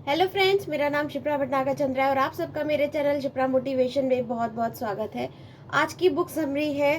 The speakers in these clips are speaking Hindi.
हेलो फ्रेंड्स, मेरा नाम शिप्रा भटनागर चंद्रा है और आप सबका मेरे चैनल शिप्रा मोटिवेशन में बहुत बहुत स्वागत है। आज की बुक समरी है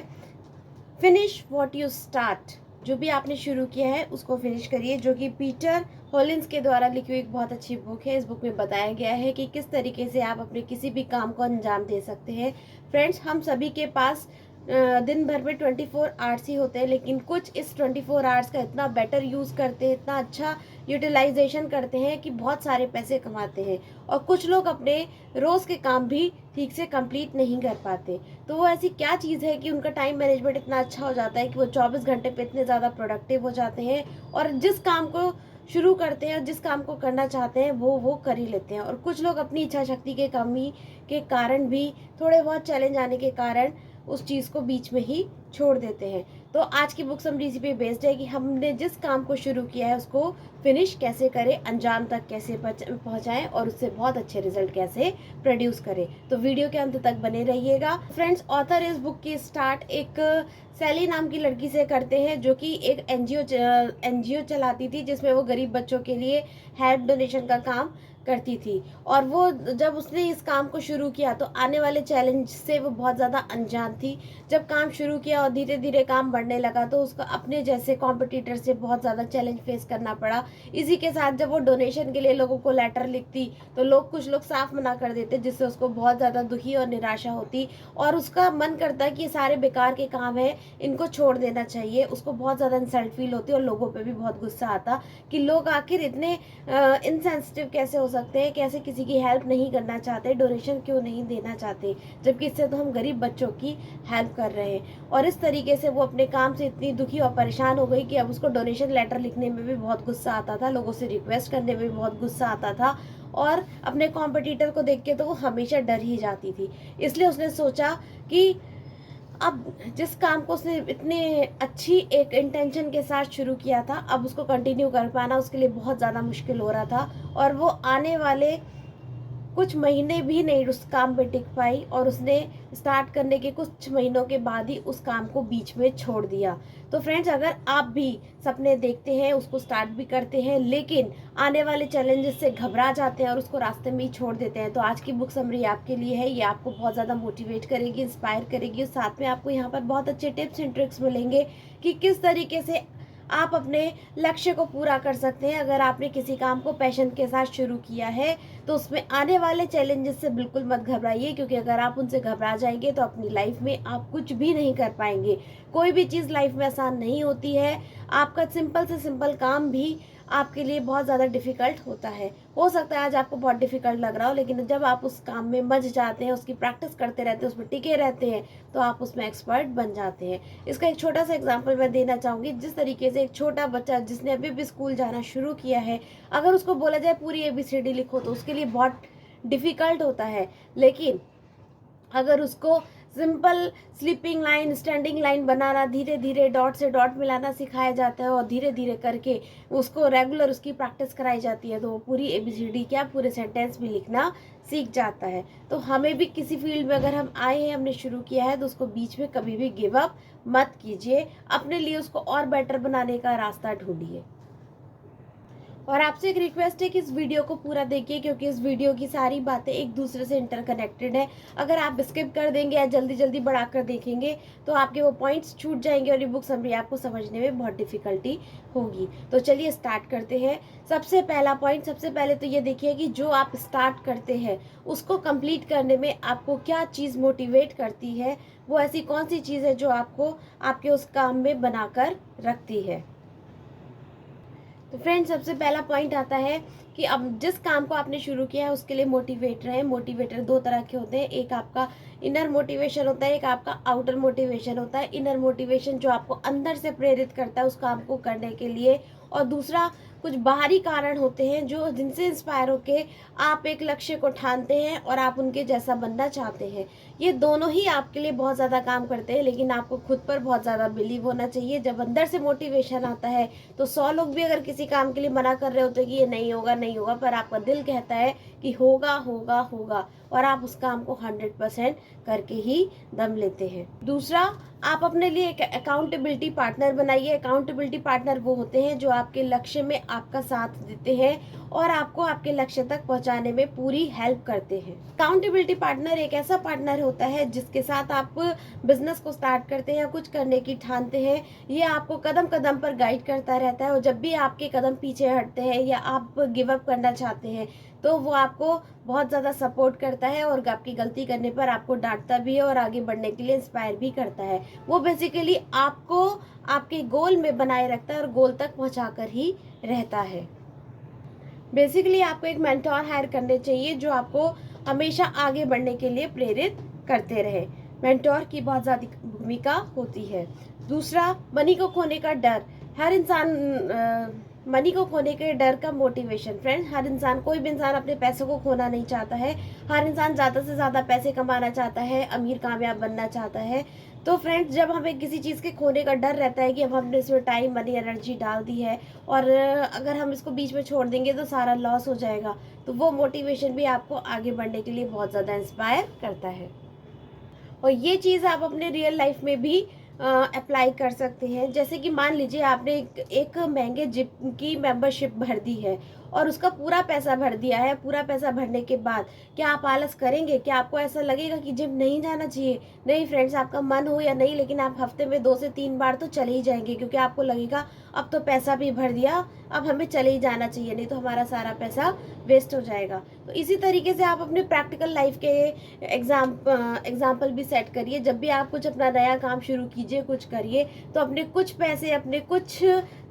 फिनिश व्हाट यू स्टार्ट। जो भी आपने शुरू किया है उसको फिनिश करिए, जो कि पीटर हॉलिंस के द्वारा लिखी हुई एक बहुत अच्छी बुक है। इस बुक में बताया गया है कि किस तरीके से आप अपने किसी भी काम को अंजाम दे सकते हैं। फ्रेंड्स, हम सभी के पास दिन भर में 24 आवर्स ही होते हैं, लेकिन कुछ इस 24 आवर्स का इतना बेटर यूज़ करते हैं, इतना अच्छा यूटिलाइजेशन करते हैं कि बहुत सारे पैसे कमाते हैं। और कुछ लोग अपने रोज़ के काम भी ठीक से कंप्लीट नहीं कर पाते। तो वो ऐसी क्या चीज़ है कि उनका टाइम मैनेजमेंट इतना अच्छा हो जाता है कि वो 24 घंटे पे इतने ज़्यादा प्रोडक्टिव हो जाते हैं और जिस काम को शुरू करते हैं और जिस काम को करना चाहते हैं वो कर ही लेते हैं। और कुछ लोग अपनी इच्छा शक्ति के कमी के कारण भी, थोड़े बहुत चैलेंज आने के कारण उस चीज़ को बीच में ही छोड़ देते हैं। तो आज की बुक समरी इसी पे बेस्ड है कि हमने जिस काम को शुरू किया है उसको फिनिश कैसे करें, अंजाम तक कैसे पहुंचाएं और उससे बहुत अच्छे रिजल्ट कैसे प्रोड्यूस करें। तो वीडियो के अंत तक बने रहिएगा। फ्रेंड्स, ऑथर इस बुक की स्टार्ट एक सैली नाम की लड़की से करते हैं, जो कि एक एनजीओ चलाती थी जिसमें वो गरीब बच्चों के लिए हेल्प डोनेशन का काम करती थी। और वो जब उसने इस काम को शुरू किया तो आने वाले चैलेंज से वो बहुत ज़्यादा अनजान थी। जब काम शुरू किया और धीरे धीरे काम बढ़ने लगा तो उसको अपने जैसे कॉम्पिटिटर से बहुत ज़्यादा चैलेंज फेस करना पड़ा। इसी के साथ जब वो डोनेशन के लिए लोगों को लेटर लिखती तो कुछ लोग साफ मना कर देते, जिससे उसको बहुत ज़्यादा दुखी और निराशा होती और उसका मन करता कि ये सारे बेकार के काम है, इनको छोड़ देना चाहिए। उसको बहुत ज़्यादा इंसल्ट फील होती और लोगों पर भी बहुत गुस्सा आता कि लोग आखिर इतने इनसेंसिटिव कैसे हो सकते हैं, कैसे किसी की हेल्प नहीं करना चाहते, डोनेशन क्यों नहीं देना चाहते, जबकि इससे तो हम गरीब बच्चों की हेल्प कर रहे हैं। और इस तरीके से वो अपने काम से इतनी दुखी और परेशान हो गई कि अब उसको डोनेशन लेटर लिखने में भी बहुत गुस्सा आता था, लोगों से रिक्वेस्ट करने में भी बहुत गुस्सा आता था और अपने कॉम्पिटिटर को देख के तो वो हमेशा डर ही जाती थी। इसलिए उसने सोचा कि अब जिस काम को उसने इतने अच्छी एक इंटेंशन के साथ शुरू किया था, अब उसको कंटिन्यू कर पाना उसके लिए बहुत ज़्यादा मुश्किल हो रहा था। और वो आने वाले कुछ महीने भी नहीं उस काम पे टिक पाई और उसने स्टार्ट करने के कुछ महीनों के बाद ही उस काम को बीच में छोड़ दिया। तो फ्रेंड्स, अगर आप भी सपने देखते हैं, उसको स्टार्ट भी करते हैं, लेकिन आने वाले चैलेंजेस से घबरा जाते हैं और उसको रास्ते में ही छोड़ देते हैं, तो आज की बुक समरी आपके लिए है। ये आपको बहुत ज़्यादा मोटिवेट करेगी, इंस्पायर करेगी और साथ में आपको यहाँ पर बहुत अच्छे टिप्स एंड ट्रिक्स मिलेंगे कि किस तरीके से आप अपने लक्ष्य को पूरा कर सकते हैं। अगर आपने किसी काम को पैशन के साथ शुरू किया है तो उसमें आने वाले चैलेंजेस से बिल्कुल मत घबराइए, क्योंकि अगर आप उनसे घबरा जाएंगे तो अपनी लाइफ में आप कुछ भी नहीं कर पाएंगे। कोई भी चीज़ लाइफ में आसान नहीं होती है। आपका सिंपल से सिंपल काम भी आपके लिए बहुत ज़्यादा डिफ़िकल्ट होता है। हो सकता है आज आपको बहुत डिफ़िकल्ट लग रहा हो, लेकिन जब आप उस काम में मज़ जाते हैं, उसकी प्रैक्टिस करते रहते हैं, उसमें टिके रहते हैं, तो आप उसमें एक्सपर्ट बन जाते हैं। इसका एक छोटा सा एग्जांपल मैं देना चाहूँगी। जिस तरीके से एक छोटा बच्चा जिसने अभी भी स्कूल जाना शुरू किया है, अगर उसको बोला जाए पूरी ABCD लिखो तो उसके लिए बहुत डिफ़िकल्ट होता है। लेकिन अगर उसको simple sleeping line, standing line बनाना, धीरे धीरे डॉट से डॉट मिलाना सिखाया जाता है और धीरे धीरे करके उसको रेगुलर उसकी प्रैक्टिस कराई जाती है, तो वो पूरी ABCD क्या पूरे सेंटेंस भी लिखना सीख जाता है। तो हमें भी किसी फील्ड में अगर हम आए हैं, हमने शुरू किया है, तो उसको बीच में कभी भी गिव अप मत कीजिए। अपने लिए उसको और बेटर बनाने का रास्ता ढूंढिए। और आपसे एक रिक्वेस्ट है कि इस वीडियो को पूरा देखिए, क्योंकि इस वीडियो की सारी बातें एक दूसरे से इंटरकनेक्टेड है। अगर आप स्किप कर देंगे या जल्दी जल्दी बढ़ाकर देखेंगे तो आपके वो पॉइंट्स छूट जाएंगे और ये बुक समरी आपको समझने में बहुत डिफिकल्टी होगी। तो चलिए स्टार्ट करते हैं। सबसे पहला पॉइंट, सबसे पहले तो ये देखिए कि जो आप स्टार्ट करते हैं उसको कंप्लीट करने में आपको क्या चीज़ मोटिवेट करती है। वो ऐसी कौन सी चीज़ है जो आपको आपके उस काम में बनाकर रखती है। तो फ्रेंड्स, सबसे पहला पॉइंट आता है कि अब जिस काम को आपने शुरू किया है उसके लिए मोटिवेट रहें। मोटिवेटर दो तरह के होते हैं, एक आपका इनर मोटिवेशन होता है, एक आपका आउटर मोटिवेशन होता है। इनर मोटिवेशन जो आपको अंदर से प्रेरित करता है उस काम को करने के लिए, और दूसरा कुछ बाहरी कारण होते हैं जो जिनसे इंस्पायर होके आप एक लक्ष्य को ठानते हैं और आप उनके जैसा बनना चाहते हैं। ये दोनों ही आपके लिए बहुत ज़्यादा काम करते हैं, लेकिन आपको खुद पर बहुत ज़्यादा बिलीव होना चाहिए। जब अंदर से मोटिवेशन आता है तो 100 लोग भी अगर किसी काम के लिए मना कर रहे होते हैं कि ये नहीं होगा नहीं होगा, पर आपका दिल कहता है कि होगा होगा होगा, और आप उस काम को 100% करके ही दम लेते हैं। दूसरा, आप अपने लिए एक अकाउंटेबिलिटी पार्टनर बनाइए। अकाउंटेबिलिटी पार्टनर वो होते हैं जो आपके लक्ष्य में आपका साथ देते हैं और आपको आपके लक्ष्य तक पहुंचाने में पूरी हेल्प करते हैं। अकाउंटेबिलिटी पार्टनर एक ऐसा पार्टनर होता है जिसके साथ आप बिजनेस को स्टार्ट करते हैं या कुछ करने की ठानते हैं। ये आपको कदम कदम पर गाइड करता रहता है और जब भी आपके कदम पीछे हटते हैं या आप गिव अप करना चाहते हैं तो वो आपको बहुत ज़्यादा सपोर्ट करता है और आपकी गलती करने पर आपको डांटता भी है और आगे बढ़ने के लिए इंस्पायर भी करता है। वो बेसिकली आपको आपके गोल में बनाए रखता है और गोल तक पहुंचाकर ही रहता है। बेसिकली आपको एक मेंटोर हायर करने चाहिए जो आपको हमेशा आगे बढ़ने के लिए प्रेरित करते रहे। मेंटोर की बहुत ज़्यादा भूमिका होती है। दूसरा, मनी को खोने का डर। हर इंसान मनी को खोने के डर का मोटिवेशन। फ्रेंड्स, हर इंसान, कोई भी इंसान अपने पैसों को खोना नहीं चाहता है। हर इंसान ज़्यादा से ज़्यादा पैसे कमाना चाहता है, अमीर कामयाब बनना चाहता है। तो फ्रेंड्स, जब हमें किसी चीज़ के खोने का डर रहता है कि अब हमने इसमें टाइम, मनी, एनर्जी डाल दी है और अगर हम इसको बीच में छोड़ देंगे तो सारा लॉस हो जाएगा, तो वो मोटिवेशन भी आपको आगे बढ़ने के लिए बहुत ज़्यादा इंस्पायर करता है। और ये चीज़ आप अपने रियल लाइफ में भी अप्लाई कर सकते हैं। जैसे कि मान लीजिए आपने एक महंगे जिम की मेंबरशिप भर दी है और उसका पूरा पैसा भर दिया है। पूरा पैसा भरने के बाद क्या आप आलस करेंगे? क्या आपको ऐसा लगेगा कि जिम नहीं जाना चाहिए? नहीं फ्रेंड्स, आपका मन हो या नहीं, लेकिन आप हफ्ते में 2 से 3 बार तो चले ही जाएंगे, क्योंकि आपको लगेगा अब तो पैसा भी भर दिया, अब हमें चले ही जाना चाहिए, नहीं तो हमारा सारा पैसा वेस्ट हो जाएगा। तो इसी तरीके से आप अपने प्रैक्टिकल लाइफ के एग्जाम्पल भी सेट करिए। जब भी आप कुछ अपना नया काम शुरू कीजिए, कुछ करिए, तो अपने कुछ पैसे अपने कुछ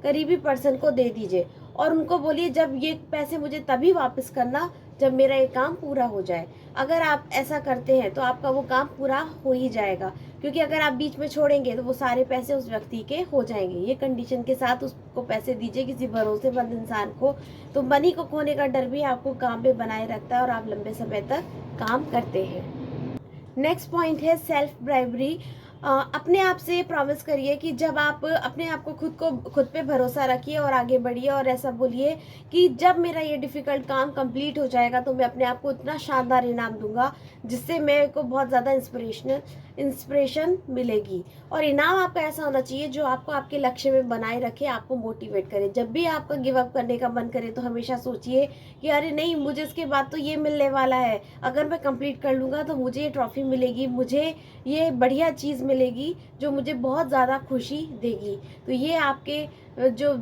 करीबी पर्सन को दे दीजिए और उनको बोलिए जब ये पैसे मुझे तभी वापस करना जब मेरा ये काम पूरा हो जाए। अगर आप ऐसा करते हैं तो आपका वो काम पूरा हो ही जाएगा, क्योंकि अगर आप बीच में छोड़ेंगे तो वो सारे पैसे उस व्यक्ति के हो जाएंगे। ये कंडीशन के साथ उसको पैसे दीजिए, किसी भरोसेमंद इंसान को। तो मनी को खोने का डर भी आपको काम पे बनाए रखता है और आप लंबे समय तक काम करते हैं। नेक्स्ट पॉइंट है सेल्फ ब्राइवरी। अपने आप से प्रॉमिस करिए कि जब आप अपने आप को खुद पे भरोसा रखिए और आगे बढ़िए और ऐसा बोलिए कि जब मेरा ये डिफ़िकल्ट काम कंप्लीट हो जाएगा तो मैं अपने आप को इतना शानदार इनाम दूंगा जिससे मेरे को बहुत ज़्यादा इंस्पिरेशन मिलेगी। और इनाम आपका ऐसा होना चाहिए जो आपको आपके लक्ष्य में बनाए रखे, आपको मोटिवेट करे। जब भी आपका गिव अप करने का मन करे तो हमेशा सोचिए कि अरे नहीं, मुझे इसके बाद तो ये मिलने वाला है, अगर मैं कंप्लीट कर लूँगा तो मुझे ये ट्रॉफी मिलेगी, मुझे ये बढ़िया चीज़ मिलेगी जो मुझे बहुत ज़्यादा खुशी देगी। तो ये आपके जो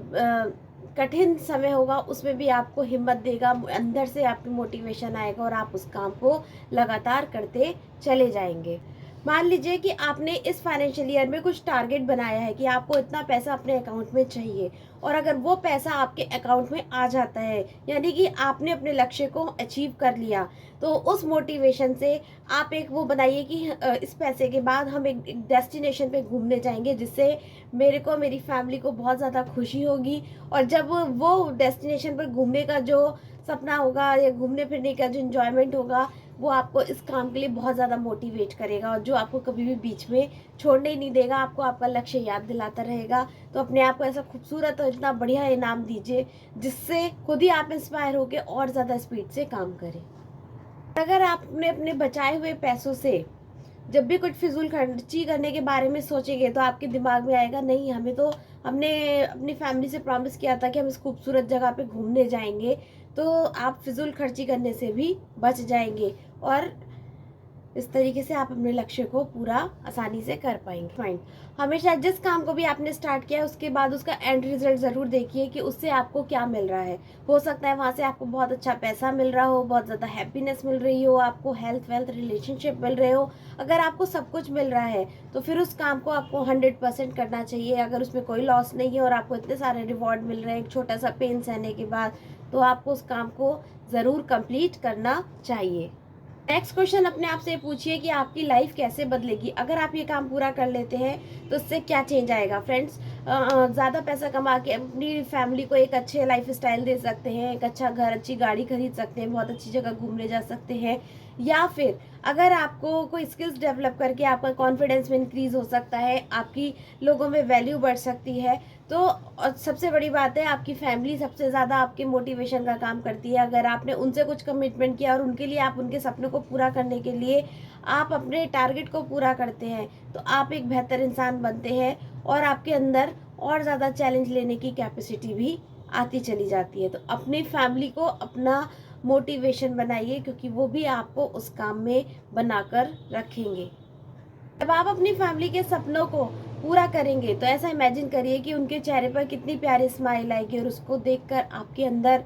कठिन समय होगा उसमें भी आपको हिम्मत देगा, अंदर से आपकी मोटिवेशन आएगा और आप उस काम को लगातार करते चले जाएंगे। मान लीजिए कि आपने इस फाइनेंशियल ईयर में कुछ टारगेट बनाया है कि आपको इतना पैसा अपने अकाउंट में चाहिए, और अगर वो पैसा आपके अकाउंट में आ जाता है, यानी कि आपने अपने लक्ष्य को अचीव कर लिया, तो उस मोटिवेशन से आप एक वो बनाइए कि इस पैसे के बाद हम एक डेस्टिनेशन पे घूमने जाएंगे जिससे मेरे को, मेरी फैमिली को बहुत ज़्यादा खुशी होगी। और जब वो डेस्टिनेशन पर घूमने का जो सपना होगा या घूमने फिरने का जो इंजॉयमेंट होगा, वो आपको इस काम के लिए बहुत ज़्यादा मोटिवेट करेगा और जो आपको कभी भी बीच में छोड़ने ही नहीं देगा, आपको आपका लक्ष्य याद दिलाता रहेगा। तो अपने आप को ऐसा खूबसूरत और इतना बढ़िया इनाम दीजिए जिससे खुद ही आप इंस्पायर होकर और ज़्यादा स्पीड से काम करें। अगर आपने अपने बचाए हुए पैसों से जब भी कुछ फिजूल खर्ची करने के बारे में सोचेंगे तो आपके दिमाग में आएगा, नहीं, हमने अपनी फैमिली से प्रॉमिस किया था कि हम इस खूबसूरत जगह पे घूमने जाएंगे। तो आप फिजूल खर्ची करने से भी बच जाएंगे और इस तरीके से आप अपने लक्ष्य को पूरा आसानी से कर पाएंगे। फाइन, हमेशा जिस काम को भी आपने स्टार्ट किया है उसके बाद उसका एंड रिजल्ट ज़रूर देखिए कि उससे आपको क्या मिल रहा है। हो सकता है वहाँ से आपको बहुत अच्छा पैसा मिल रहा हो, बहुत ज़्यादा हैप्पीनेस मिल रही हो, आपको हेल्थ वेल्थ रिलेशनशिप मिल रहे हो। अगर आपको सब कुछ मिल रहा है तो फिर उस काम को आपको 100% करना चाहिए। अगर उसमें कोई लॉस नहीं है और आपको इतने सारे रिवॉर्ड मिल रहे हैं एक छोटा सा पेन सहने के बाद, तो आपको उस काम को ज़रूर कंप्लीट करना चाहिए। नेक्स्ट क्वेश्चन अपने आप से पूछिए कि आपकी लाइफ कैसे बदलेगी अगर आप ये काम पूरा कर लेते हैं, तो इससे क्या चेंज आएगा। फ्रेंड्स, ज़्यादा पैसा कमा के अपनी फैमिली को एक अच्छे लाइफ स्टाइल दे सकते हैं, एक अच्छा घर, अच्छी गाड़ी खरीद सकते हैं, बहुत अच्छी जगह घूमने जा सकते हैं। या फिर अगर आपको कोई स्किल्स डेवलप करके आपका कॉन्फिडेंस में इंक्रीज हो सकता है, आपकी लोगों में वैल्यू बढ़ सकती है, तो और सबसे बड़ी बात है, आपकी फैमिली सबसे ज़्यादा आपके मोटिवेशन का काम करती है। अगर आपने उनसे कुछ कमिटमेंट किया और उनके लिए आप उनके सपनों को पूरा करने के लिए आप अपने टारगेट को पूरा करते हैं, तो आप एक बेहतर इंसान बनते हैं और आपके अंदर और ज़्यादा चैलेंज लेने की कैपेसिटी भी आती चली जाती है। तो अपनी फैमिली को अपना मोटिवेशन बनाइए, क्योंकि वो भी आपको उस काम में बनाकर रखेंगे। जब आप अपनी फैमिली के सपनों को पूरा करेंगे तो ऐसा इमेजिन करिए कि उनके चेहरे पर कितनी प्यारी स्माइल आएगी और उसको देखकर आपके अंदर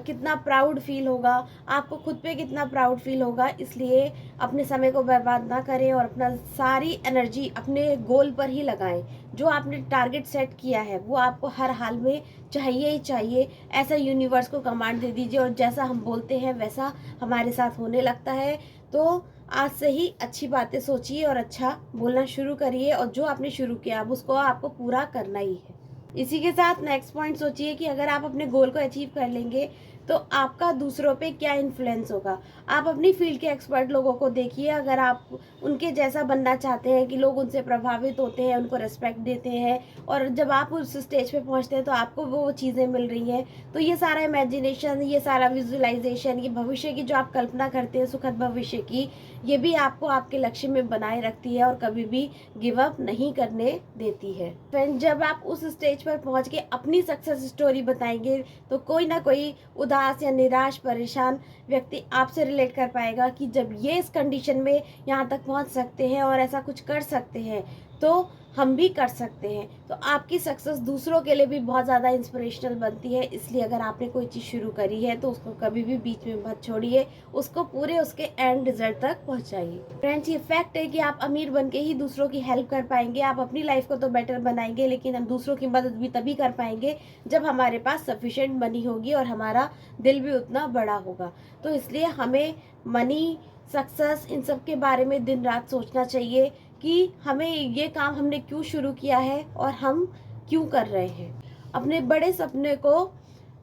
कितना प्राउड फील होगा, आपको खुद पे कितना प्राउड फील होगा। इसलिए अपने समय को बर्बाद ना करें और अपना सारी एनर्जी अपने गोल पर ही लगाएं। जो आपने टारगेट सेट किया है वो आपको हर हाल में चाहिए ही चाहिए। ऐसा यूनिवर्स को कमांड दे दीजिए और जैसा हम बोलते हैं वैसा हमारे साथ होने लगता है। तो आज से ही अच्छी बातें सोचिए और अच्छा बोलना शुरू करिए, और जो आपने शुरू किया अब उसको आपको पूरा करना ही है। इसी के साथ नेक्स्ट पॉइंट सोचिए कि अगर आप अपने गोल को अचीव कर लेंगे तो आपका दूसरों पे क्या इन्फ्लुएंस होगा। आप अपनी फील्ड के एक्सपर्ट लोगों को देखिए, अगर आप उनके जैसा बनना चाहते हैं कि लोग उनसे प्रभावित होते हैं, उनको रेस्पेक्ट देते हैं, और जब आप उस स्टेज पे पहुंचते हैं तो आपको वो चीज़ें मिल रही हैं, तो ये सारा इमेजिनेशन, ये सारा विजुअलाइजेशन, ये भविष्य की जो आप कल्पना करते हैं सुखद भविष्य की, ये भी आपको आपके लक्ष्य में बनाए रखती है और कभी भी गिव अप नहीं करने देती है। फ्रेंड, जब आप उस स्टेज पर पहुंच के अपनी सक्सेस स्टोरी बताएंगे तो कोई ना कोई उदास या निराश परेशान व्यक्ति आपसे रिलेट कर पाएगा कि जब ये इस कंडीशन में यहाँ तक पहुँच सकते हैं और ऐसा कुछ कर सकते हैं तो हम भी कर सकते हैं। तो आपकी सक्सेस दूसरों के लिए भी बहुत ज़्यादा इंस्पिरेशनल बनती है। इसलिए अगर आपने कोई चीज़ शुरू करी है तो उसको कभी भी बीच में मत छोड़िए, उसको पूरे उसके एंड रिजल्ट तक पहुंचाइए। फ्रेंड्स, ये फैक्ट है कि आप अमीर बन के ही दूसरों की हेल्प कर पाएंगे। आप अपनी लाइफ को तो बेटर बनाएंगे, लेकिन हम दूसरों की मदद भी तभी कर पाएंगे जब हमारे पास सफिशिएंट मनी होगी और हमारा दिल भी उतना बड़ा होगा। तो इसलिए हमें मनी, सक्सेस, इन सब के बारे में दिन रात सोचना चाहिए कि हमें ये काम हमने क्यों शुरू किया है और हम क्यों कर रहे हैं। अपने बड़े सपने को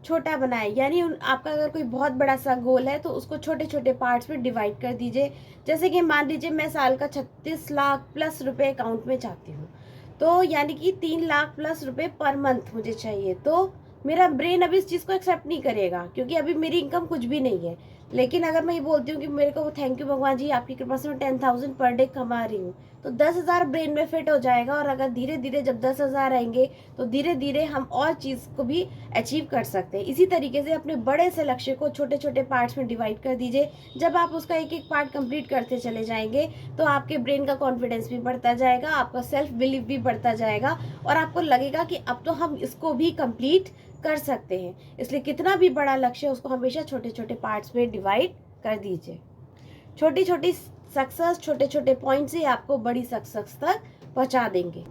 छोटा बनाएं, यानी आपका अगर कोई बहुत बड़ा सा गोल है तो उसको छोटे छोटे पार्ट्स में डिवाइड कर दीजिए। जैसे कि मान लीजिए मैं साल का 36 लाख प्लस रुपए अकाउंट में चाहती हूँ, तो यानी कि 3 लाख प्लस रुपए पर मंथ मुझे चाहिए। तो मेरा ब्रेन अभी इस चीज़ को एक्सेप्ट नहीं करेगा, क्योंकि अभी मेरी इनकम कुछ भी नहीं है। लेकिन अगर मैं ये बोलती हूँ कि मेरे को थैंक यू भगवान जी, आपकी कृपा से मैं 10,000 पर डे कमा रही हूँ, तो 10,000 ब्रेन में फिट हो जाएगा। और अगर धीरे धीरे जब 10,000 आएंगे तो धीरे धीरे हम और चीज़ को भी अचीव कर सकते हैं। इसी तरीके से अपने बड़े से लक्ष्य को छोटे छोटे पार्ट्स में डिवाइड कर दीजिए। जब आप उसका एक एक पार्ट कंप्लीट करते चले जाएंगे तो आपके ब्रेन का कॉन्फिडेंस भी बढ़ता जाएगा, आपका सेल्फ बिलीव भी बढ़ता जाएगा, और आपको लगेगा कि अब तो हम इसको भी कंप्लीट कर सकते हैं। इसलिए कितना भी बड़ा लक्ष्य है उसको हमेशा छोटे छोटे पार्ट्स में डिवाइड कर दीजिए। छोटी छोटी सक्सेस, छोटे छोटे पॉइंट्स ही आपको बड़ी सक्सेस तक पहुंचा देंगे।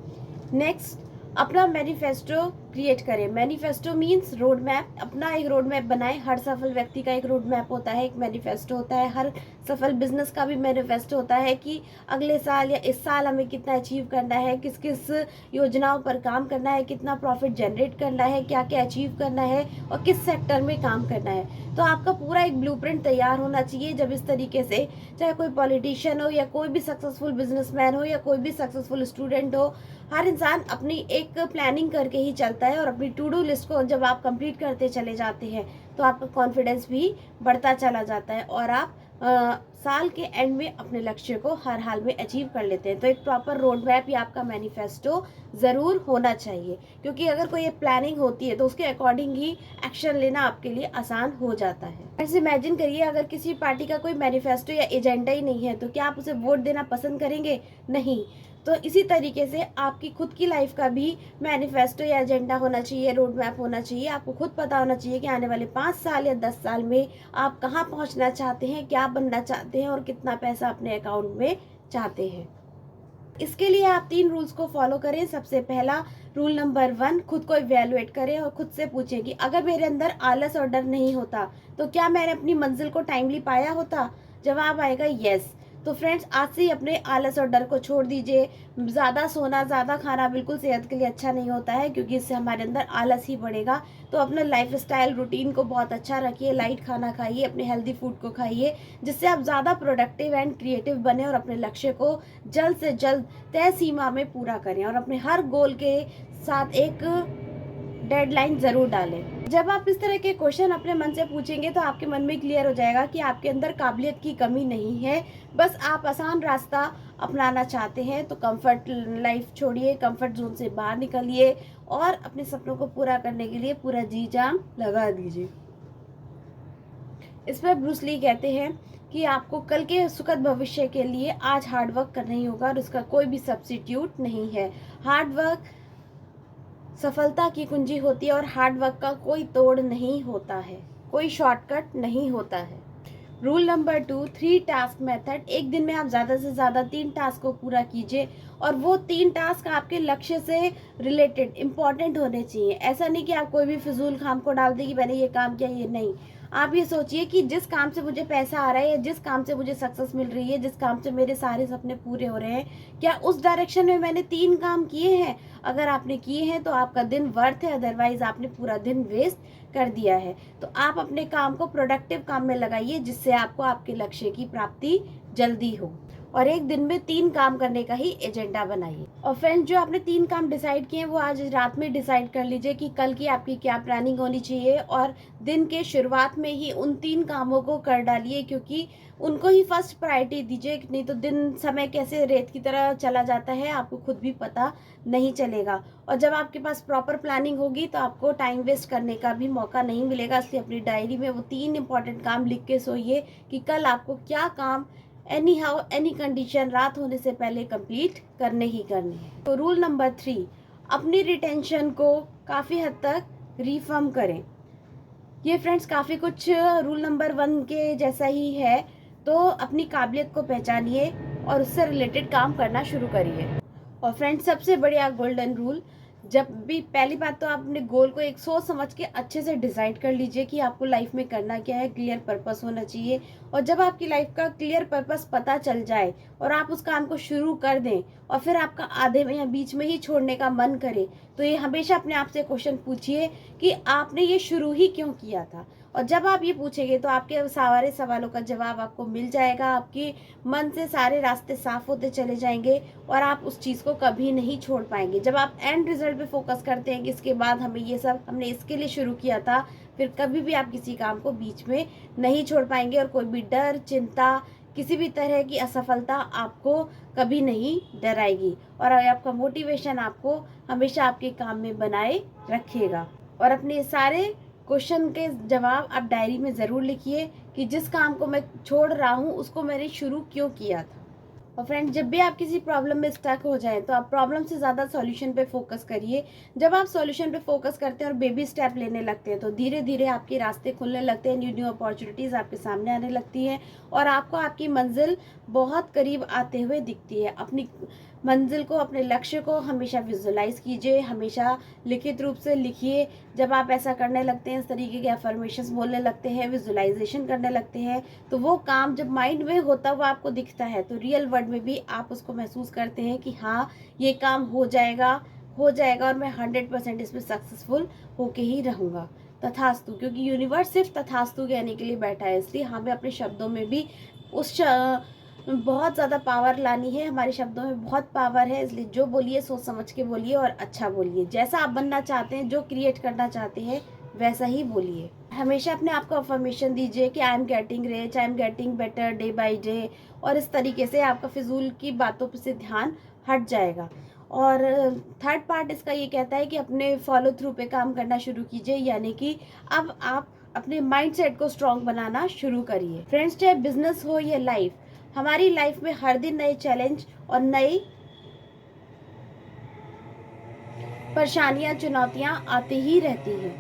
नेक्स्ट, अपना मैनिफेस्टो क्रिएट करें। Manifesto means road map. अपना एक रोड मैप बनाएं। हर सफल व्यक्ति का एक रोड मैप होता है, एक मैनिफेस्टो होता है। हर सफल बिजनेस का भी मैनिफेस्टो होता है कि अगले साल या इस साल हमें कितना अचीव करना है, किस किस योजनाओं पर काम करना है, कितना प्रॉफिट जनरेट करना है, क्या क्या अचीव करना है और किस सेक्टर में काम करना है। तो आपका पूरा एक ब्लूप्रिंट तैयार होना चाहिए। जब इस तरीके से, चाहे कोई पॉलिटिशियन हो या कोई भी सक्सेसफुल बिजनेसमैन हो या कोई भी सक्सेसफुल स्टूडेंट हो, हर इंसान अपनी एक प्लानिंग करके ही चलता है। और अपनी टू डू लिस्ट को जब आप कंप्लीट करते चले जाते हैं तो आपका कॉन्फिडेंस भी बढ़ता चला जाता है और आप साल के एंड में अपने लक्ष्य को हर हाल में अचीव कर लेते हैं। तो एक प्रॉपर रोड मैप या आपका मैनिफेस्टो ज़रूर होना चाहिए, क्योंकि अगर कोई प्लानिंग होती है तो उसके अकॉर्डिंग ही एक्शन लेना आपके लिए आसान हो जाता है। ऐसे इमेजिन करिए, अगर किसी पार्टी का कोई मैनिफेस्टो या एजेंडा ही नहीं है तो क्या आप उसे वोट देना पसंद करेंगे? नहीं। तो इसी तरीके से आपकी खुद की लाइफ का भी मैनिफेस्टो या एजेंडा होना चाहिए, रोड मैप होना चाहिए। आपको खुद पता होना चाहिए कि आने वाले 5 साल या 10 साल में आप कहाँ पहुँचना चाहते हैं, क्या बनना चाहते हैं और कितना पैसा अपने अकाउंट में चाहते हैं। इसके लिए आप 3 रूल्स को फॉलो करें। सबसे पहला रूल नंबर 1, खुद को इवैल्यूएट करें और खुद से पूछें कि अगर मेरे अंदर आलस और डर नहीं होता तो क्या मैंने अपनी मंजिल को टाइमली पाया होता? जवाब आएगा यस। तो फ्रेंड्स, आज से ही अपने आलस और डर को छोड़ दीजिए। ज़्यादा सोना, ज़्यादा खाना बिल्कुल सेहत के लिए अच्छा नहीं होता है, क्योंकि इससे हमारे अंदर आलस ही बढ़ेगा। तो अपना लाइफ स्टाइल रूटीन को बहुत अच्छा रखिए, लाइट खाना खाइए, अपने हेल्दी फूड को खाइए, जिससे आप ज़्यादा प्रोडक्टिव एंड क्रिएटिव बने और अपने लक्ष्य को जल्द से जल्द तय सीमा में पूरा करें और अपने हर गोल के साथ एक डेडलाइन ज़रूर डालें। जब आप इस तरह के क्वेश्चन अपने मन से पूछेंगे तो आपके मन में क्लियर हो जाएगा कि आपके अंदर काबिलियत की कमी नहीं है, बस आप आसान रास्ता अपनाना चाहते हैं। तो कंफर्ट लाइफ छोड़िए, कंफर्ट जोन से बाहर निकलिए और अपने सपनों को पूरा करने के लिए पूरा जी जान लगा दीजिए। इस पर ब्रूस ली कहते हैं कि आपको कल के सुखद भविष्य के लिए आज हार्ड वर्क करना ही होगा और उसका कोई भी सब्स्टिट्यूट नहीं है। हार्ड वर्क सफलता की कुंजी होती है और हार्ड वर्क का कोई तोड़ नहीं होता है, कोई शॉर्टकट नहीं होता है। Rule number 2, 3 task method. एक दिन में आप ज़्यादा से ज़्यादा 3 टास्क को पूरा कीजिए और वो 3 टास्क आपके लक्ष्य से रिलेटेड इम्पॉर्टेंट होने चाहिए। ऐसा नहीं कि आप कोई भी फिजूल काम को डाल दें कि मैंने ये काम किया, ये नहीं। आप ये सोचिए कि जिस काम से मुझे पैसा आ रहा है या जिस काम से मुझे सक्सेस मिल रही है, जिस काम से मेरे सारे सपने पूरे हो रहे हैं, क्या उस डायरेक्शन में मैंने 3 काम किए हैं? अगर आपने किए हैं तो आपका दिन वर्थ है, अदरवाइज आपने पूरा दिन वेस्ट कर दिया है। तो आप अपने काम को प्रोडक्टिव काम में लगाइए जिससे आपको आपके लक्ष्य की प्राप्ति जल्दी हो। और एक दिन में 3 काम करने का ही एजेंडा बनाइए। और फ्रेंड्स, जो आपने 3 काम डिसाइड किए हैं वो आज रात में डिसाइड कर लीजिए कि कल की आपकी क्या प्लानिंग होनी चाहिए और दिन के शुरुआत में ही उन 3 कामों को कर डालिए, क्योंकि उनको ही फर्स्ट प्रायोरिटी दीजिए। नहीं तो दिन समय कैसे रेत की तरह चला जाता है आपको खुद भी पता नहीं चलेगा। और जब आपके पास प्रॉपर प्लानिंग होगी तो आपको टाइम वेस्ट करने का भी मौका नहीं मिलेगा। इसलिए अपनी डायरी में वो 3 इंपॉर्टेंट काम लिख के सोइए कि कल आपको क्या काम एनी हाउ एनी कंडीशन रात होने से पहले कंप्लीट करने ही करने हैं। तो रूल नंबर 3, अपनी रिटेंशन को काफ़ी हद तक रिफर्म करें। ये फ्रेंड्स काफ़ी कुछ रूल नंबर 1 के जैसा ही है। तो अपनी काबिलियत को पहचानिए और उससे रिलेटेड काम करना शुरू करिए। और फ्रेंड्स, सबसे बढ़िया गोल्डन रूल, जब भी पहली बात तो आप अपने गोल को एक सोच समझ के अच्छे से डिसाइड कर लीजिए कि आपको लाइफ में करना क्या है। क्लियर पर्पस होना चाहिए। और जब आपकी लाइफ का क्लियर पर्पस पता चल जाए और आप उस काम को शुरू कर दें और फिर आपका आधे में या बीच में ही छोड़ने का मन करे, तो ये हमेशा अपने आप से क्वेश्चन पूछिए कि आपने ये शुरू ही क्यों किया था। और जब आप ये पूछेंगे तो आपके सारे सवालों का जवाब आपको मिल जाएगा। आपके मन से सारे रास्ते साफ होते चले जाएंगे और आप उस चीज़ को कभी नहीं छोड़ पाएंगे। जब आप एंड रिजल्ट पे फोकस करते हैं कि इसके बाद हमें ये सब हमने इसके लिए शुरू किया था, फिर कभी भी आप किसी काम को बीच में नहीं छोड़ पाएंगे और कोई भी डर, चिंता, किसी भी तरह की असफलता आपको कभी नहीं डराएगी। और आपका मोटिवेशन आपको हमेशा आपके काम में बनाए रखेगा। और अपने सारे क्वेश्चन के जवाब आप डायरी में ज़रूर लिखिए कि जिस काम को मैं छोड़ रहा हूँ उसको मैंने शुरू क्यों किया था। और फ्रेंड्स, जब भी आप किसी प्रॉब्लम में स्टक हो जाए तो आप प्रॉब्लम से ज़्यादा सॉल्यूशन पे फोकस करिए। जब आप सॉल्यूशन पे फोकस करते हैं और बेबी स्टेप लेने लगते हैं तो धीरे धीरे आपके रास्ते खुलने लगते हैं, न्यू न्यू अपॉर्चुनिटीज़ आपके सामने आने लगती हैं और आपको आपकी मंजिल बहुत करीब आते हुए दिखती है। अपनी मंजिल को, अपने लक्ष्य को हमेशा विजुलाइज कीजिए, हमेशा लिखित रूप से लिखिए। जब आप ऐसा करने लगते हैं, इस तरीके के अफर्मेशंस बोलने लगते हैं, विजुलाइजेशन करने लगते हैं, तो वो काम जब माइंड में होता हुआ आपको दिखता है तो रियल वर्ल्ड में भी आप उसको महसूस करते हैं कि हाँ, ये काम हो जाएगा और मैं 100% इसमें सक्सेसफुल होके ही रहूँगा। तथास्तु, क्योंकि यूनिवर्स सिर्फ तथास्तु कहने के लिए बैठा है। इसलिए हमें अपने शब्दों में भी बहुत ज़्यादा पावर लानी है। हमारे शब्दों में बहुत पावर है, इसलिए जो बोलिए सोच समझ के बोलिए और अच्छा बोलिए। जैसा आप बनना चाहते हैं, जो क्रिएट करना चाहते हैं, वैसा ही बोलिए। हमेशा अपने आप को अफर्मेशन दीजिए कि I am getting rich, I am getting better day by day. और इस तरीके से आपका फिजूल की बातों से ध्यान हट जाएगा। और थर्ड पार्ट इसका ये कहता है कि अपने फॉलो थ्रू पे काम करना शुरू कीजिए, यानी कि अब आप अपने माइंडसेट को स्ट्रॉन्ग बनाना शुरू करिए। फ्रेंड्स, चाहे बिजनेस हो या लाइफ, हमारी लाइफ में हर दिन नए चैलेंज और नई परेशानियां, चुनौतियां आती ही रहती हैं।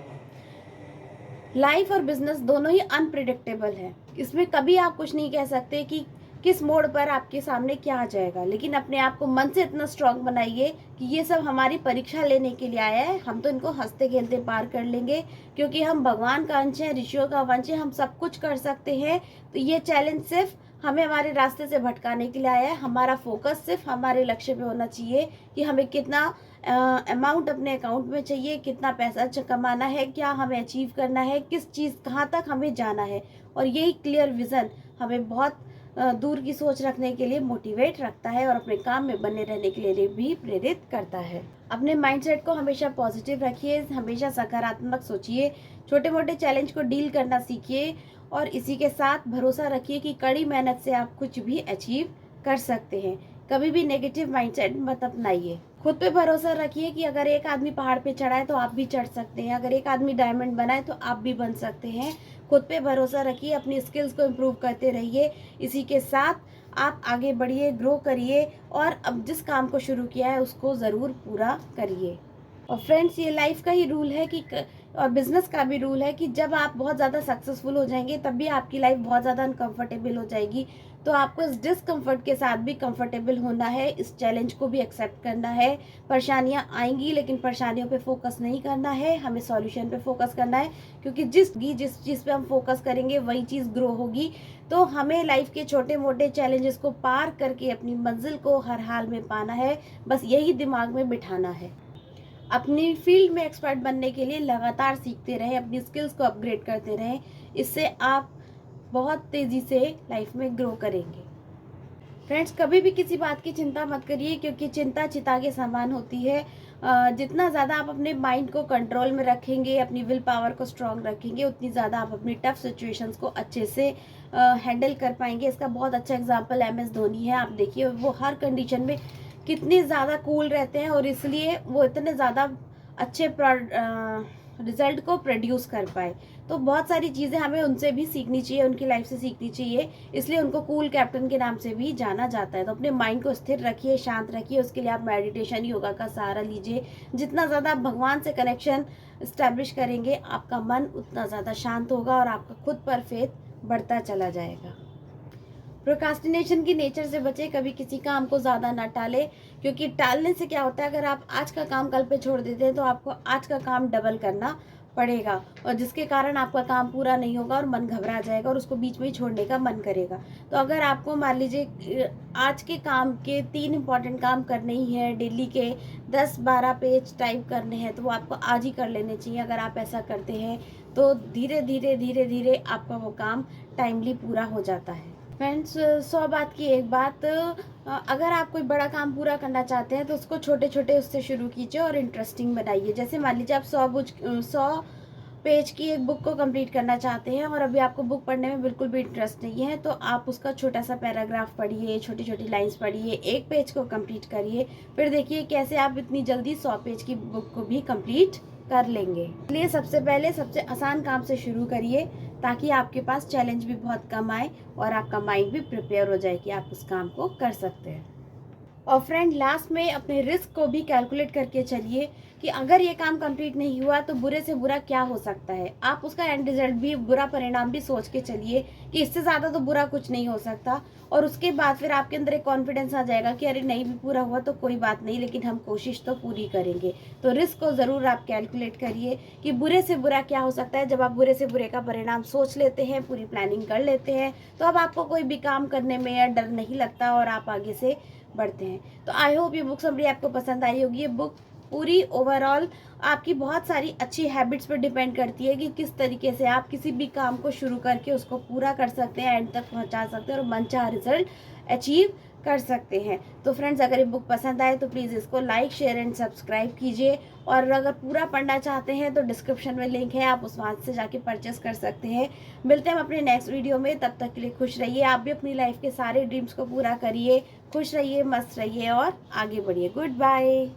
लाइफ और बिजनेस दोनों ही अनप्रिडिक्टेबल है। इसमें कभी आप कुछ नहीं कह सकते कि किस मोड़ पर आपके सामने क्या आ जाएगा। लेकिन अपने आप को मन से इतना स्ट्रांग बनाइए कि ये सब हमारी परीक्षा लेने के लिए आया है, हम तो इनको हंसते खेलते पार कर लेंगे, क्योंकि हम भगवान का अंश हैं, ऋषियों का वंश है, हम सब कुछ कर सकते हैं। तो ये चैलेंज सिर्फ हमें हमारे रास्ते से भटकाने के लिए आया है। हमारा फोकस सिर्फ हमारे लक्ष्य पे होना चाहिए कि हमें कितना अमाउंट अपने अकाउंट में चाहिए, कितना पैसा कमाना है, क्या हमें अचीव करना है, किस चीज़ कहाँ तक हमें जाना है। और यही क्लियर विज़न हमें बहुत दूर की सोच रखने के लिए मोटिवेट रखता है और अपने काम में बने रहने के लिए भी प्रेरित करता है। अपने माइंडसेट को हमेशा पॉजिटिव रखिए, हमेशा सकारात्मक सोचिए, छोटे मोटे चैलेंज को डील करना सीखिए और इसी के साथ भरोसा रखिए कि कड़ी मेहनत से आप कुछ भी अचीव कर सकते हैं। कभी भी नेगेटिव माइंडसेट मत अपनाइए। खुद पे भरोसा रखिए कि अगर एक आदमी पहाड़ पे चढ़ा है तो आप भी चढ़ सकते हैं, अगर एक आदमी डायमंड बना है तो आप भी बन सकते हैं। खुद पे भरोसा रखिए, अपनी स्किल्स को इम्प्रूव करते रहिए। इसी के साथ आप आगे बढ़िए, ग्रो करिए और अब जिस काम को शुरू किया है उसको ज़रूर पूरा करिए। और फ्रेंड्स, ये लाइफ का ही रूल है कि और बिजनेस का भी रूल है कि जब आप बहुत ज़्यादा सक्सेसफुल हो जाएंगे तब भी आपकी लाइफ बहुत ज़्यादा अनकंफर्टेबल हो जाएगी। तो आपको इस डिसकंफर्ट के साथ भी कंफर्टेबल होना है, इस चैलेंज को भी एक्सेप्ट करना है। परेशानियां आएंगी लेकिन परेशानियों पे फोकस नहीं करना है, हमें सॉल्यूशन पे फोकस करना है, क्योंकि जिस चीज़ पे हम फोकस करेंगे वही चीज़ ग्रो होगी। तो हमें लाइफ के छोटे मोटे चैलेंजेस को पार करके अपनी मंजिल को हर हाल में पाना है, बस यही दिमाग में बिठाना है। अपनी फील्ड में एक्सपर्ट बनने के लिए लगातार सीखते रहें, अपनी स्किल्स को अपग्रेड करते रहें। इससे आप बहुत तेज़ी से लाइफ में ग्रो करेंगे। फ्रेंड्स, कभी भी किसी बात की चिंता मत करिए, क्योंकि चिंता चिता के समान होती है। जितना ज़्यादा आप अपने माइंड को कंट्रोल में रखेंगे, अपनी विल पावर को स्ट्रॉन्ग रखेंगे, उतनी ज़्यादा आप अपनी टफ सिचुएशंस को अच्छे से हैंडल कर पाएंगे। इसका बहुत अच्छा एग्जांपल MS धोनी है। आप देखिए वो हर कंडीशन में कितने ज़्यादा कूल रहते हैं और इसलिए वो इतने ज़्यादा अच्छे रिजल्ट को प्रोड्यूस कर पाए। तो बहुत सारी चीज़ें हमें उनसे भी सीखनी चाहिए, उनकी लाइफ से सीखनी चाहिए, इसलिए उनको कूल कैप्टन के नाम से भी जाना जाता है। तो अपने माइंड को स्थिर रखिए, शांत रखिए, उसके लिए आप मेडिटेशन, योगा का सहारा लीजिए। जितना ज़्यादा आप भगवान से कनेक्शन इस्टेब्लिश करेंगे, आपका मन उतना ज़्यादा शांत होगा और आपका खुद पर फेथ बढ़ता चला जाएगा। प्रोक्रास्टिनेशन की नेचर से बचे, कभी किसी काम को ज़्यादा ना टाले, क्योंकि टालने से क्या होता है, अगर आप आज का काम कल पे छोड़ देते हैं तो आपको आज का काम डबल करना पड़ेगा और जिसके कारण आपका काम पूरा नहीं होगा और मन घबरा जाएगा और उसको बीच में ही छोड़ने का मन करेगा। तो अगर आपको मान लीजिए आज के काम के 3 इम्पॉर्टेंट काम करने ही हैं, डेली के 10-12 पेज टाइप करने हैं, तो वो आपको आज ही कर लेने चाहिए। अगर आप ऐसा करते हैं तो धीरे धीरे आपका वो काम टाइमली पूरा हो जाता है। फ्रेंड्स, 100 बात की एक बात, अगर आप कोई बड़ा काम पूरा करना चाहते हैं तो उसको छोटे छोटे उससे शुरू कीजिए और इंटरेस्टिंग बनाइए। जैसे मान लीजिए आप 100 पेज की एक बुक को कंप्लीट करना चाहते हैं और अभी आपको बुक पढ़ने में बिल्कुल भी इंटरेस्ट नहीं है, तो आप उसका छोटा सा पैराग्राफ पढ़िए, छोटी छोटी लाइंस पढ़िए, एक पेज को कंप्लीट करिए, फिर देखिए कैसे आप इतनी जल्दी 100 पेज की बुक को भी कंप्लीट कर लेंगे। इसलिए सबसे पहले सबसे आसान काम से शुरू करिए, ताकि आपके पास चैलेंज भी बहुत कम आए और आपका माइंड भी प्रिपेयर हो जाए कि आप उस काम को कर सकते हैं। और फ्रेंड, लास्ट में अपने रिस्क को भी कैलकुलेट करके चलिए कि अगर ये काम कंप्लीट नहीं हुआ तो बुरे से बुरा क्या हो सकता है। आप उसका एंड रिजल्ट भी, बुरा परिणाम भी सोच के चलिए कि इससे ज़्यादा तो बुरा कुछ नहीं हो सकता, और उसके बाद फिर आपके अंदर एक कॉन्फिडेंस आ जाएगा कि अरे नहीं भी पूरा हुआ तो कोई बात नहीं, लेकिन हम कोशिश तो पूरी करेंगे। तो रिस्क को ज़रूर आप कैलकुलेट करिए कि बुरे से बुरा क्या हो सकता है। जब आप बुरे से बुरे का परिणाम सोच लेते हैं, पूरी प्लानिंग कर लेते हैं, तो अब आपको कोई भी काम करने में डर नहीं लगता और आप आगे से बढ़ते हैं। तो आई होप ये बुक समरी आपको पसंद आई होगी। ये बुक पूरी ओवरऑल आपकी बहुत सारी अच्छी हैबिट्स पर डिपेंड करती है कि किस तरीके से आप किसी भी काम को शुरू करके उसको पूरा कर सकते हैं, एंड तक पहुंचा सकते हैं और मनचाहा रिजल्ट अचीव कर सकते हैं। तो फ्रेंड्स, अगर ये बुक पसंद आए तो प्लीज़ इसको लाइक, शेयर एंड सब्सक्राइब कीजिए, और अगर पूरा पढ़ना चाहते हैं तो डिस्क्रिप्शन में लिंक है, आप उस वहाँ से जाके परचेस कर सकते हैं। मिलते हैं हम अपने नेक्स्ट वीडियो में, तब तक के लिए खुश रहिए। आप भी अपनी लाइफ के सारे ड्रीम्स को पूरा करिए, खुश रहिए, मस्त रहिए और आगे बढ़िए। Good bye.